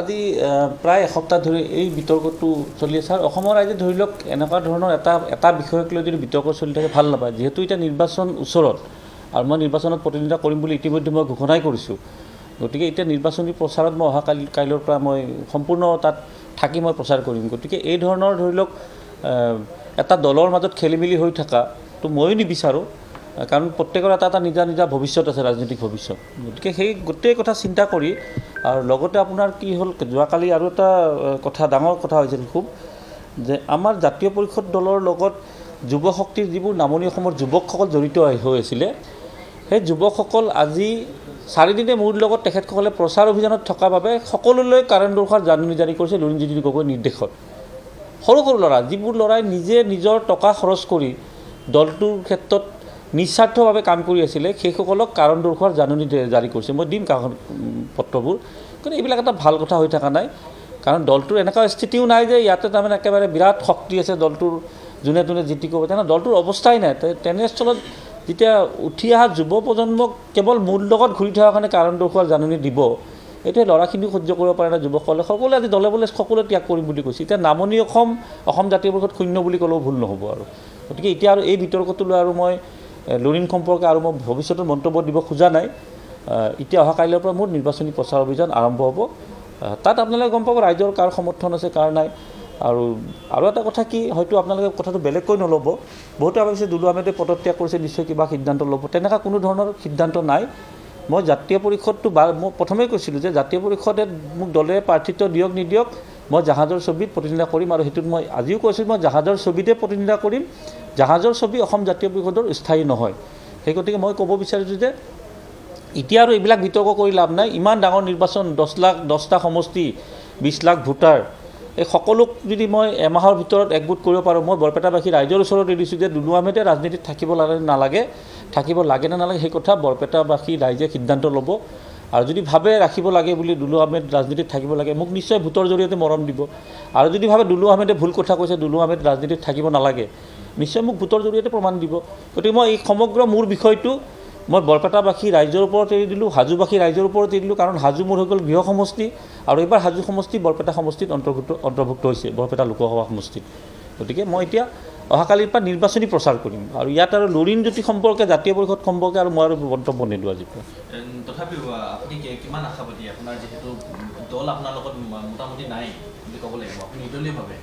আজি প্ৰায় এসপ্তাহ ধৰি এই বিতৰ্কটো চলি আছে আৰু অসমৰ ৰাইজে ধৰি লওক এনেকুৱা ধৰণৰ এটা বিষয়ক লৈ যদি বিতৰ্ক চলি থাকে ভাল নাপায়। যিহেতু এতিয়া নিৰ্বাচন ওচৰত আৰু মই নিৰ্বাচনত প্ৰতিনিধিত্ব কৰিম বুলি ইতিমধ্যে মই ঘোষণাই কৰিছোঁ। গতিকে এতিয়া নিৰ্বাচনী প্ৰচাৰত মই অহা কাইলৈৰ পৰা মই সম্পূৰ্ণ তাত থাকি মই প্ৰচাৰ কৰিম। গতিকে এই ধৰণৰ ধৰি লওক এটা দলৰ মাজত খেলিমেলি হৈ থকাটো ময়ো নিবিচাৰোঁ, কাৰণ প্ৰত্যেকৰ এটা নিজা নিজা ভৱিষ্যত আছে, ৰাজনৈতিক ভৱিষ্যত। গতিকে সেই গোটেই কথা চিন্তা কৰি আৰু লগতে আপোনাৰ কি হ'ল, যোৱাকালি আৰু এটা কথা ডাঙৰ কথা হৈছিল খুব, যে আমাৰ জাতীয় পৰিষদ দলৰ লগত যুৱ শক্তিৰ যিবোৰ নামনি অসমৰ যুৱকসকল জড়িত হৈ আছিলে, সেই যুৱকসকল আজি 4 দিনে মোৰ লগত তেখেতসকলে প্ৰচাৰ অভিযানত থকাৰ বাবে সকলোলৈ কাৰেণ্ট দৰ্শাৰ জাননী জাৰি কৰিছে লুৰিণজ্যোতি গগৈৰ নিৰ্দেশত। সৰু সৰু ল'ৰা, যিবোৰ ল'ৰাই নিজে নিজৰ টকা খৰচ কৰি দলটোৰ ক্ষেত্ৰত নিস্বাৰ্থভাৱে কাম কৰি আছিলে, সেইসকলক কাৰণ দৰ্শোৱাৰ জাননী জাৰি কৰিছে। মই দিম কাগজ পত্ৰবোৰ, কিন্তু এইবিলাক এটা ভাল কথা হৈ থকা নাই। কাৰণ দলটোৰ এনেকুৱা স্থিতিও নাই যে ইয়াতে তাৰমানে একেবাৰে বিৰাট শক্তি আছে দলটোৰ, যোনে তোনে জিতি কৰিব, তেনে দলটোৰ অৱস্থাই নাই। তেনেস্থলত যেতিয়া উঠি অহা যুৱ প্ৰজন্মক কেৱল মোৰ লগত ঘূৰি থকাৰ কাৰণে কাৰণ দৰ্শোৱাৰ জাননী দিব, এইটোৱে ল'ৰাখিনিও সহ্য কৰিব পাৰে নাই। যুৱকসকলে সকলোৱে আজি দলে বলে সকলোৱে ত্যাগ কৰিম বুলি কৈছে। এতিয়া নামনি অসম জাতীয় পৰিষদ শূন্য বুলি ক'লেও ভুল নহ'ব আৰু। গতিকে এতিয়া আৰু এই বিতৰ্কটো লৈ আৰু মই লুৰিণ সম্পৰ্কে আৰু মই ভৱিষ্যতৰ মন্তব্য দিব খোজা নাই। এতিয়া অহা কাইলৈৰ পৰা মোৰ নিৰ্বাচনী প্ৰচাৰ অভিযান আৰম্ভ হ'ব। তাত আপোনালোকে গম পাব ৰাইজৰ কাৰ সমৰ্থন আছে কাৰ নাই। আৰু এটা কথা কি, হয়তো আপোনালোকে কথাটো বেলেগকৈ নল'ব, বহুতে ভাবিছে দুলু আহমেদে পদত্যাগ কৰিছে, নিশ্চয় কিবা সিদ্ধান্ত ল'ব। তেনেকুৱা কোনো ধৰণৰ সিদ্ধান্ত নাই। মই জাতীয় পৰিষদটো মই প্ৰথমেই কৈছিলোঁ যে জাতীয় পৰিষদে মোক দলে প্ৰাৰ্থিত্ব দিয়ক নিদিয়ক, মই জাহাজৰ ছবিত প্ৰতিনিধিত্ব কৰিম। আৰু সেইটোত মই আজিও কৈছোঁ, মই জাহাজৰ ছবিতে প্ৰতিনিধিত্ব কৰিম। জাহাজৰ ছবি অসম জাতীয় পৰিষদৰ স্থায়ী নহয়। সেই গতিকে মই ক'ব বিচাৰিছোঁ যে এতিয়া আৰু এইবিলাক বিতৰ্ক কৰি লাভ নাই। ইমান ডাঙৰ নিৰ্বাচন, 10টা সমষ্টি, 20 লাখ ভোটাৰ, এই সকলোক যদি মই এমাহৰ ভিতৰত একগোট কৰিব পাৰোঁ, মই বৰপেটাবাসী ৰাইজৰ ওচৰত দিছোঁ যে দুলু আহমেদে ৰাজনীতিত থাকিব নালাগে, থাকিব লাগে নে নালাগে সেই কথা বৰপেটাবাসী ৰাইজে সিদ্ধান্ত ল'ব। আৰু যদি ভাবে ৰাখিব লাগে বুলি দুলু আহমেদ ৰাজনীতিত থাকিব লাগে, মোক নিশ্চয় ভোটৰ জৰিয়তে মৰম দিব। আৰু যদি ভাবে দুলু আহমেদে ভুল কথা কৈছে, দুলু আহমেদ ৰাজনীতিত থাকিব নালাগে, নিশ্চয় মোক ভোটৰ জৰিয়তে প্ৰমাণ দিব। গতিকে মই এই সমগ্ৰ মোৰ বিষয়টো মই বৰপেটাবাসী ৰাইজৰ ওপৰত এৰি দিলোঁ, হাজোবাসী ৰাইজৰ ওপৰত এৰি দিলোঁ। কাৰণ হাজো মোৰ হৈ গ'ল গৃহ সমষ্টি, আৰু এইবাৰ হাজো সমষ্টি বৰপেটা সমষ্টিত অন্তৰ্ভুক্ত হৈছে, বৰপেটা লোকসভা সমষ্টিত। গতিকে মই এতিয়া অহাকালিৰ পৰা নিৰ্বাচনী প্ৰচাৰ কৰিম। আৰু ইয়াত আৰু লুৰিণজ্যোতি সম্পৰ্কে, জাতীয় পৰিষদ সম্পৰ্কে আৰু মই আৰু মন্তব্য নিদিওঁ আজিৰ পৰা। তথাপিও আপুনি কিমান আশাবাদী, আপোনাৰ যিহেতু দল আপোনাৰ লগত মোটামুটি নাই বুলি ক'ব লাগিব, আপুনি নিৰ্দলীয়ভাৱে?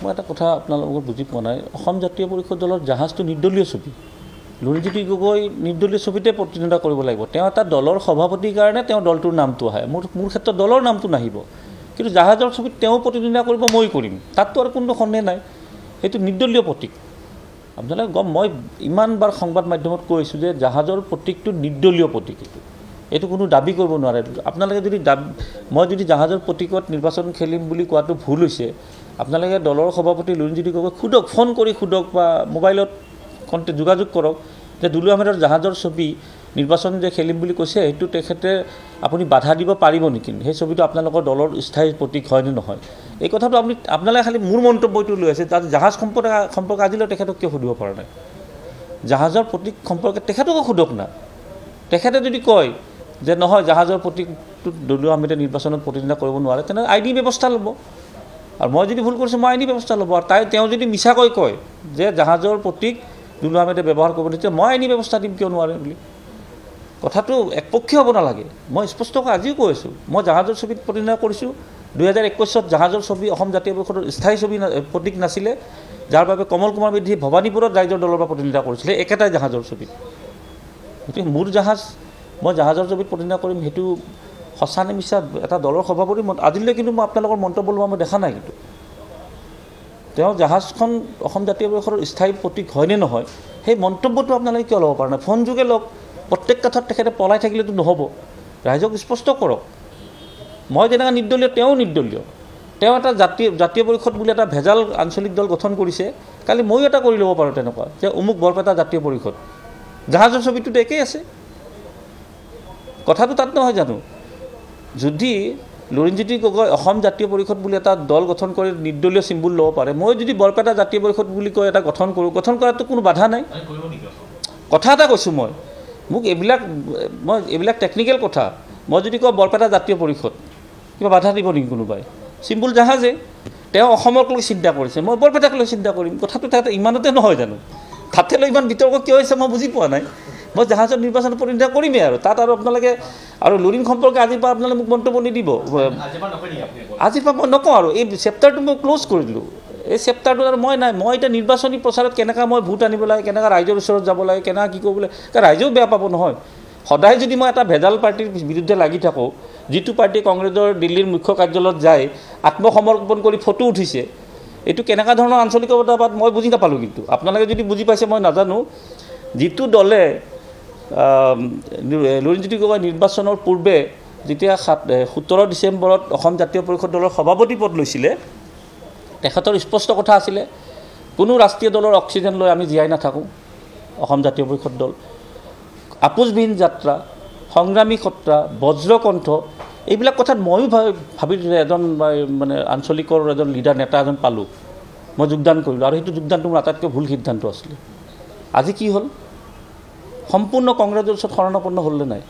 মই এটা কথা আপোনালোকৰ বুজি পোৱা নাই। অসম জাতীয় পৰিষদ দলৰ জাহাজটো নিৰ্দলীয় ছবি। লুৰিণজ্যোতি গগৈ নিৰ্দলীয় ছবিতে প্ৰতিনিধিত্ব কৰিব লাগিব। তেওঁ এটা দলৰ সভাপতিৰ কাৰণে তেওঁ দলটোৰ নামটো আহে, মোৰ ক্ষেত্ৰত দলৰ নামটো নাহিব। কিন্তু জাহাজৰ ছবিত তেওঁ প্ৰতিনিধিত্ব কৰিব, মই কৰিম, তাততো আৰু কোনো সন্দেহ নাই। সেইটো নিৰ্দলীয় প্ৰতীক। আপোনালোকে মই ইমানবাৰ সংবাদ মাধ্যমত কৈছোঁ যে জাহাজৰ প্ৰতীকটো নিৰ্দলীয় প্ৰতীক। এইটো কোনো দাবী কৰিব নোৱাৰে। আপোনালোকে যদি মই যদি জাহাজৰ প্ৰতীকত নিৰ্বাচন খেলিম বুলি কোৱাটো ভুল হৈছে, আপোনালোকে দলৰ সভাপতি লুৰিণজ্যোতি গগৈক সোধক, ফোন কৰি সোধক বা মোবাইলত যোগাযোগ কৰক যে দুলু আহমেদৰ জাহাজৰ ছবি নিৰ্বাচন যে খেলিম বুলি কৈছে, সেইটো তেখেতে আপুনি বাধা দিব পাৰিব নেকি? সেই ছবিটো আপোনালোকৰ দলৰ স্থায়ী প্ৰতীক হয়নে নহয়? এই কথাটো আপোনালোকে খালি মোৰ মন্তব্যটো লৈ আছে। তাত জাহাজ সম্পৰ্কে আজিলৈ তেখেতক কিয় সুধিব পৰা নাই? জাহাজৰ প্ৰতীক সম্পৰ্কে তেখেতকো সোধক না। তেখেতে যদি কয় যে নহয়, জাহাজৰ প্ৰতীকটোত দুলু আহমেদে নিৰ্বাচনত প্ৰতিনিধিত্ব কৰিব নোৱাৰে, তেনেহ'লে আইনী ব্যৱস্থা ল'ব। আৰু মই যদি ভুল কৰিছোঁ, মই আইনী ব্যৱস্থা ল'ব। আৰু তেওঁ যদি মিছাকৈ কয় যে জাহাজৰ প্ৰতীক দুলু আহমেদে ব্যৱহাৰ কৰিব, তেতিয়া মই আইনী ব্যৱস্থা দিম, কিয় নোৱাৰে বুলি। কথাটো একপক্ষীয় হ'ব নালাগে। মই স্পষ্টকৈ আজিও কৈ আছোঁ, মই জাহাজৰ ছবিত প্ৰতিনিধিত্ব কৰিছোঁ। 2021 জাহাজৰ ছবি অসম জাতীয় পৰিষদৰ স্থায়ী ছবি প্ৰতীক নাছিলে, যাৰ বাবে কমল কুমাৰ বিদ্যুৎ ভৱানীপুৰত ৰাইজৰ দলৰ পৰা প্ৰতিনিধিত্ব কৰিছিলে একেটাই জাহাজৰ ছবিত। গতিকে মোৰ জাহাজ, মই জাহাজৰ ছবিত প্ৰতিনিধিত্ব কৰিম, সেইটো সঁচা নে মিছা এটা দলৰ সভাপতি আজিলৈ কিন্তু মই আপোনালোকৰ মন্তব্য লোৱা মই দেখা নাই। কিন্তু তেওঁ জাহাজখন অসম জাতীয় পৰিষদৰ স্থায়ী প্ৰতীক হয়নে নহয়, সেই মন্তব্যটো আপোনালোকে কিয় ল'ব পৰা নাই? ফোন যোগে লওক। প্ৰত্যেক কথাত তেখেতে পলাই থাকিলেতো নহ'ব। ৰাইজক স্পষ্ট কৰক। মই যেনেকৈ নিৰ্দলীয়, তেওঁ নিৰ্দলীয়। তেওঁ এটা জাতীয় পৰিষদ বুলি এটা ভেজাল আঞ্চলিক দল গঠন কৰিছে, কালি ময়ো এটা কৰি ল'ব পাৰোঁ তেনেকুৱা, যে অমুক বৰপেটা জাতীয় পৰিষদ, জাহাজৰ ছবিটোতো একেই আছে। কথাটো তাত নহয় জানো? যদি লুৰিণজ্যোতি গগৈ অসম জাতীয় পৰিষদ বুলি এটা দল গঠন কৰি নিৰ্দলীয় চিম্বল ল'ব পাৰে, মই যদি বৰপেটা জাতীয় পৰিষদ বুলি কৈ এটা গঠন কৰোঁ, গঠন কৰাটো কোনো বাধা নাই। কথা এটা কৈছোঁ মই এইবিলাক টেকনিকেল কথা। মই যদি কওঁ বৰপেটা জাতীয় পৰিষদ, কিবা বাধা দিব নেকি কোনোবাই চিম্পুল জাহাজে তেওঁ অসমক লৈ চিন্তা কৰিছে মই বৰপেটাক লৈ চিন্তা কৰিম কথাটো তাতে ইমানতে নহয় জানো তাতে লৈ ইমান বিতৰ্ক কিয় হৈছে মই বুজি পোৱা নাই মই জাহাজৰ নিৰ্বাচনত প্ৰতিনিধিত্ব কৰিমেই আৰু তাত আৰু আপোনালোকে আৰু লুৰিং সম্পৰ্কে আজিৰ পৰা আপোনালোকে মোক মন্তব্য নিদিব আজিৰ পৰা মই নকওঁ আৰু এই চেপ্টাৰটো মই ক্ল'জ কৰি দিলোঁ এই চেপ্টাৰটো আৰু মই নাই মই এতিয়া নিৰ্বাচনী প্ৰচাৰত কেনেকৈ মই ভোট আনিব লাগে কেনেকৈ ৰাইজৰ ওচৰত যাব লাগে কেনেকৈ কি কৰিব লাগে কাৰণ ৰাইজেও বেয়া পাব নহয় সদায় যদি মই এটা ভেজাল পাৰ্টিৰ বিৰুদ্ধে লাগি থাকোঁ যিটো পাৰ্টি কংগ্ৰেছৰ দিল্লীৰ মুখ্য কাৰ্যালয়ত যায় আত্মসমৰ্পণ কৰি ফটো উঠিছে এইটো কেনেকুৱা ধৰণৰ আঞ্চলিকতাবাদ মই বুজি নাপালোঁ কিন্তু আপোনালোকে যদি বুজি পাইছে মই নাজানো যিটো দলে লুৰিণজ্যোতি গগৈ নিৰ্বাচনৰ পূৰ্বে যেতিয়া 17 ডিচেম্বৰত অসম জাতীয় পৰিষদ দলৰ সভাপতি পদ লৈছিলে তেখেতৰ স্পষ্ট কথা আছিলে কোনো ৰাষ্ট্ৰীয় দলৰ অক্সিজেন লৈ আমি জীয়াই নাথাকোঁ অসম জাতীয় পৰিষদ দল আপোচবিহীন যাত্ৰা সংগ্ৰামী সত্ৰা বজ্ৰকণ্ঠ এইবিলাক কথাত ময়ো ভাবিলোঁ এজন মানে আঞ্চলিকৰ এজন লিডাৰ নেতা এজন পালোঁ মই যোগদান কৰিলোঁ আৰু সেইটো যোগদানটো মোৰ আটাইতকৈ ভুল সিদ্ধান্ত আছিলে আজি কি হ'ল সম্পূৰ্ণ কংগ্ৰেছৰ ওচৰত শৰণাপন্ন হ'লনে নাই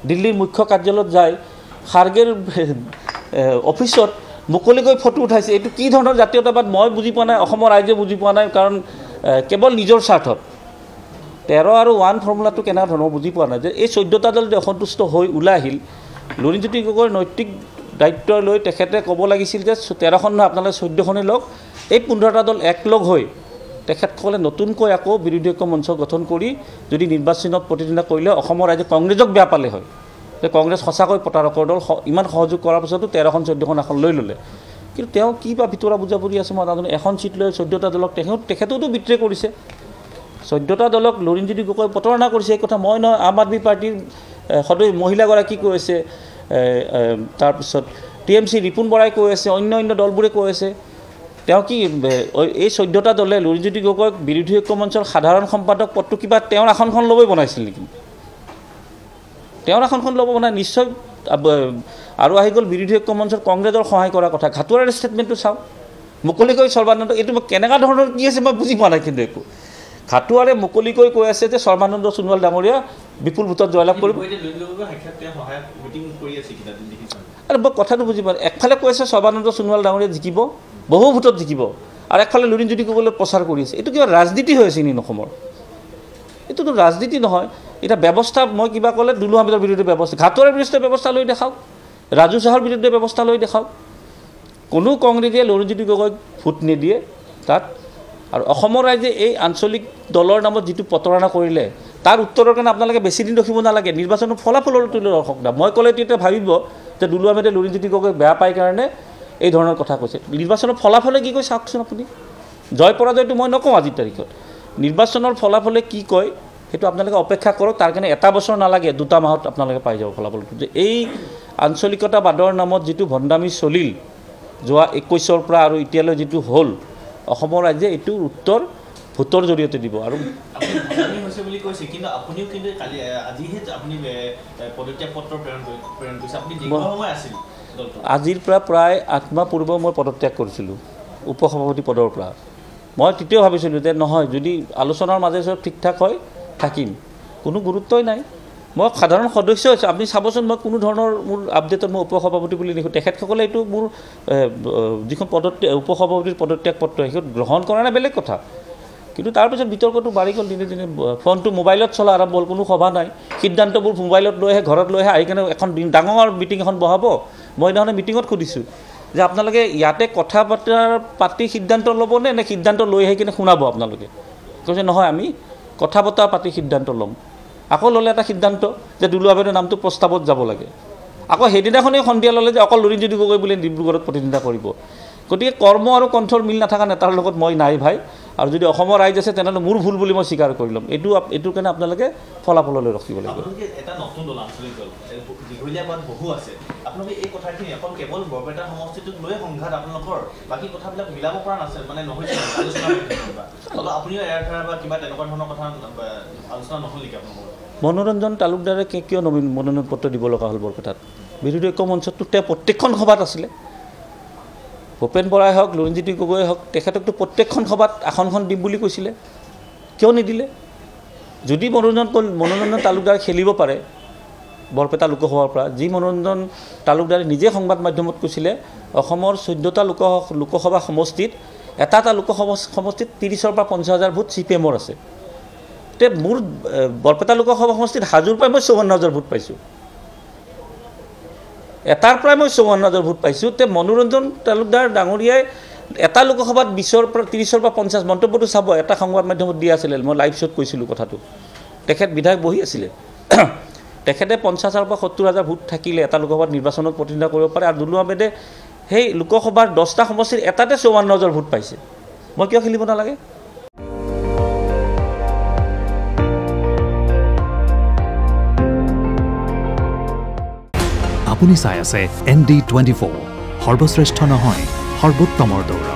দিল্লীৰ মুখ্য কাৰ্যালয়ত যায় খাৰ্গেৰ অফিচত মুকলিকৈ ফটো উঠাইছে এইটো কি ধৰণৰ জাতীয়তাবাদ মই বুজি পোৱা নাই অসমৰ ৰাইজে বুজি পোৱা নাই কাৰণ কেৱল নিজৰ স্বাৰ্থত 13 আৰু 1 ফৰ্মুলাটো কেনেকুৱা ধৰণৰ বুজি পোৱা নাই যে এই 14টা দল যে অসন্তুষ্ট হৈ ওলাই আহিল লুৰিণজ্যোতি গগৈৰ নৈতিক দায়িত্ব লৈ তেখেতে ক'ব লাগিছিল যে 13খন নহয় আপোনালোকে 14খনেই লওক এই 15টা দল একলগ হৈ তেখেতসকলে নতুনকৈ আকৌ বিৰোধী ঐক্য মঞ্চ গঠন কৰি যদি নিৰ্বাচনত প্ৰতিদ্বন্দ্বিতা কৰিলে অসমৰ ৰাইজে কংগ্ৰেছক বেয়া পালে হয় যে কংগ্ৰেছ সঁচাকৈ প্ৰতাৰকৰ দল ইমান সহযোগ কৰাৰ পিছতো 13খন 14খন এখন লৈ ল'লে কিন্তু তেওঁ কি বা ভিতৰা বুজাবুজি আছে মই নাজানো এখন চিট লৈ 14টা দলক তেখেতেওতো বিট্ৰে কৰিছে 14টা দলক লুৰিণজ্যোতি গগৈ প্ৰতাৰণা কৰিছে এই কথা মই নহয় আম আদমি পাৰ্টিৰ সদস্য মহিলাগৰাকী কৈ আছে তাৰপিছত TMC ৰিপুণ বৰাই কৈ আছে অন্য দলবোৰে কৈ আছে তেওঁ কি এই 14টা দলে লুৰিণজ্যোতি গগৈক বিৰোধী ঐক্য মঞ্চৰ সাধাৰণ সম্পাদক পদটো কিবা তেওঁৰ আসনখন ল'বই বনাইছিল নেকি তেওঁৰ আসনখন ল'ব বনাই নিশ্চয় আৰু আহি গ'ল বিৰোধী ঐক্য মঞ্চৰ কংগ্ৰেছৰ সহায় কৰাৰ কথা ঘাটুৱাৰৰ ষ্টেটমেণ্টটো চাওক মুকলিকৈ সৰ্বানন্দ এইটো কেনেকুৱা ধৰণৰ কি আছে মই বুজি পোৱা নাই কিন্তু একো ঘাটুৱাৰে মুকলিকৈ কৈ আছে যে সৰ্বানন্দ সোণোৱাল ডাঙৰীয়া বিপুল ভোটত জয়লাভ কৰিব আৰু মই কথাটো বুজি পোৱা একফালে কৈ আছে সৰ্বানন্দ সোণোৱাল ডাঙৰীয়া জিকিব বহু ভোটত জিকিব আৰু একফালে লুৰিণজ্যোতি গগৈলৈ প্ৰচাৰ কৰি আছে এইটো কিবা ৰাজনীতি হৈ আছে নেকি অসমৰ এইটোতো ৰাজনীতি নহয় এটা ব্যৱস্থা মই কিবা ক'লে দুলু আহমেদৰ বিৰুদ্ধে ব্যৱস্থা ঘাটুৱাৰৰ বিৰুদ্ধে ব্যৱস্থা লৈ দেখাওক ৰাজু চাহৰ বিৰুদ্ধে ব্যৱস্থা লৈ দেখাওক কোনো কংগ্ৰেছে লুৰিণজ্যোতি গগৈক ভোট নিদিয়ে তাত আৰু অসমৰ ৰাইজে এই আঞ্চলিক দলৰ নামত যিটো প্ৰতাৰণা কৰিলে তাৰ উত্তৰৰ কাৰণে আপোনালোকে বেছি দিন ৰখিব নালাগে নিৰ্বাচনৰ ফলাফলৰ তুলি দৰ্শক না মই ক'লে তেতিয়া ভাবিব যে দুলু আহমেদে লুৰিণজ্যোতি গগৈক বেয়া পায় কাৰণে এই ধৰণৰ কথা কৈছে নিৰ্বাচনৰ ফলাফলে কি কয় চাওকচোন আপুনি জয় পৰাজয়টো মই নকওঁ আজিৰ তাৰিখত নিৰ্বাচনৰ ফলাফলে কি কয় সেইটো আপোনালোকে অপেক্ষা কৰক তাৰ কাৰণে এটা বছৰ নালাগে 2টা মাহত আপোনালোকে পাই যাব ফলাফলটো যে এই আঞ্চলিকতাবাদৰ নামত যিটো ভণ্ডামি চলিল যোৱা 21ৰ পৰা আৰু এতিয়ালৈ যিটো হ'ল অসমৰ ৰাইজে এইটোৰ উত্তৰ ভোটৰ জৰিয়তে দিব আৰু হৈছে বুলি কৈছে কিন্তু আপুনিও কিন্তু কালি আজিহে আপুনি পদত্যাগ পত্ৰ প্ৰেৰণ কৰিছে আপুনি দীৰ্ঘ সময় আছিল আজিৰ পৰা প্ৰায় 8 মাহ পূৰ্বে মই পদত্যাগ কৰিছিলোঁ উপসভাপতি পদৰ পৰা মই তেতিয়াও ভাবিছিলোঁ যে নহয় যদি আলোচনাৰ মাজে চব ঠিক ঠাক হয় থাকিম কোনো গুৰুত্বই নাই মই সাধাৰণ সদস্য হৈছোঁ আপুনি চাবচোন মই কোনো ধৰণৰ মোৰ আপডেটত মই উপসভাপতি বুলি লিখোঁ তেখেতসকলে এইটো মোৰ যিখন উপসভাপতিৰ পদত্যাগ পত্ৰ সেইখন গ্ৰহণ কৰা নাই বেলেগ কথা কিন্তু তাৰপিছত বিতৰ্কটো বাঢ়ি গ'ল দিনে দিনে ফোনটো মোবাইলত চলা আৰম্ভ হ'ল কোনো সভা নাই সিদ্ধান্তবোৰ মোবাইলত লৈ আহে ঘৰত লৈ আহে আহি কিনে এখন ডাঙৰ মিটিং এখন বহাব মই সেইদিনাখনে মিটিঙত সুধিছোঁ যে আপোনালোকে ইয়াতে কথা পাতি সিদ্ধান্ত ল'বনে নে সিদ্ধান্ত লৈ আহি কিনে শুনাব আপোনালোকে কৈছে নহয় আমি কথা বতৰা পাতি সিদ্ধান্ত ল'ম আকৌ ল'লে এটা সিদ্ধান্ত যে দুলু আহমেদৰ নামটো প্ৰস্তাৱত যাব লাগে আকৌ সেইদিনাখনেই সন্ধিয়া ল'লে যে অকল লুৰিণজ্যোতি গগৈ বুলি ডিব্ৰুগড়ত প্ৰতিনিধিত্ব কৰিব গতিকে কৰ্ম আৰু কণ্ঠৰ মিল নাথাকা নেতাৰ লগত মই নাই ভাই আৰু যদি অসমৰ ৰাইজ আছে তেনেহ'লে মোৰ ভুল বুলি মই স্বীকাৰ কৰি ল'ম এইটোৰ কাৰণে আপোনালোকে ফলাফললৈ ৰখিব লাগিব এটা নতুন দল আঞ্চলিক দল দীঘলীয়া বাদ বহু আছে আপোনালোকে এই কথাখিনি অকল কেৱল বৰপেটা সমষ্টিটোক লৈ সংঘাত আপোনালোকৰ বাকী কথাবিলাক মিলাব পৰা নাছিল মানে নহৈছিল আলোচনা অলপ আপুনিও এয়াৰ ফেয়াৰ বা কিবা তেনেকুৱা ধৰণৰ কথা আলোচনা নহ'ল নেকি আপোনালোকৰ মনোৰঞ্জন তালুকদাৰে কিয় মনোনয়ন পত্ৰ দিব লগা হ'ল বৰপেটাত বিৰোধী ঐক্য মঞ্চততো তেওঁ প্ৰত্যেকখন সভাত আছিলে ভূপেন বৰাই হওক লুৰিণজ্যোতি গগৈ হওক তেখেতকতো প্ৰত্যেকখন সভাত আসনখন দিম বুলি কৈছিলে কিয় নিদিলে যদি মনোৰঞ্জন তালুকদাৰ খেলিব পাৰে বৰপেটা লোকসভাৰ পৰা যি মনোৰঞ্জন তালুকদাৰে নিজে সংবাদ মাধ্যমত কৈছিলে অসমৰ 14টা লোকসভা সমষ্টিত এটা লোকসভা সমষ্টিত 30,000 পৰা 50,000 ভোট CPM-ৰ আছে তে মোৰ বৰপেটা লোকসভা সমষ্টিত হাজোৰ পৰা মই 54,000 ভোট পাইছোঁ এটাৰ পৰা মই 54,000 ভোট পাইছোঁ তে মনোৰঞ্জন তালুকদাৰ ডাঙৰীয়াই এটা লোকসভাত 20 পৰা 30 পৰা 50 মন্তব্যটো চাব এটা সংবাদ মাধ্যমত দিয়া আছিল মই লাইভ শ্বট কৈছিলোঁ কথাটো তেখেত বিধায়ক বহি আছিলে তেখেতে 50,000 পৰা 70,000 ভোট থাকিলে এটা লোকসভাত নিৰ্বাচনত প্ৰতিনিধিত্ব কৰিব পাৰে আৰু দুলু আহমেদে সেই লোকসভাৰ 10টা সমষ্টিৰ এটাতে 54,000 ভোট পাইছে মই কিয় খেলিব নালাগে আপুনি চাই আছে ND24 সৰ্বশ্ৰেষ্ঠ নহয় সৰ্বোত্তমৰ দৌৰ